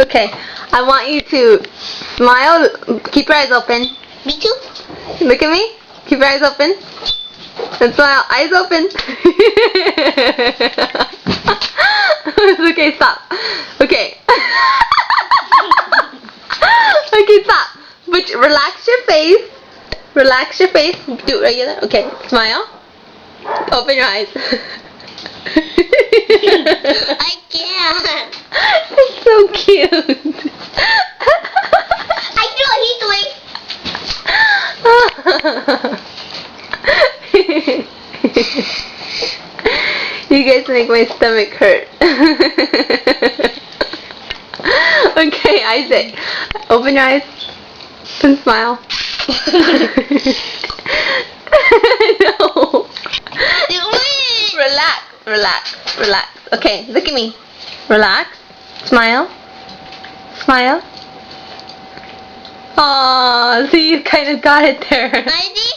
Okay, I want you to smile. Keep your eyes open. Me too. Look at me. Keep your eyes open. And smile. Eyes open. Okay, stop. Okay. Okay, stop. But relax your face. Relax your face. Do it regular. Okay, smile. Open your eyes. I can't. It's so cute. I know what he's doing. You guys make my stomach hurt. Okay, Isaac. Open your eyes and smile. No. Relax, relax, relax. Okay, look at me. Relax. Smile. Smile. Aww, so you kind of got it there. Ivy?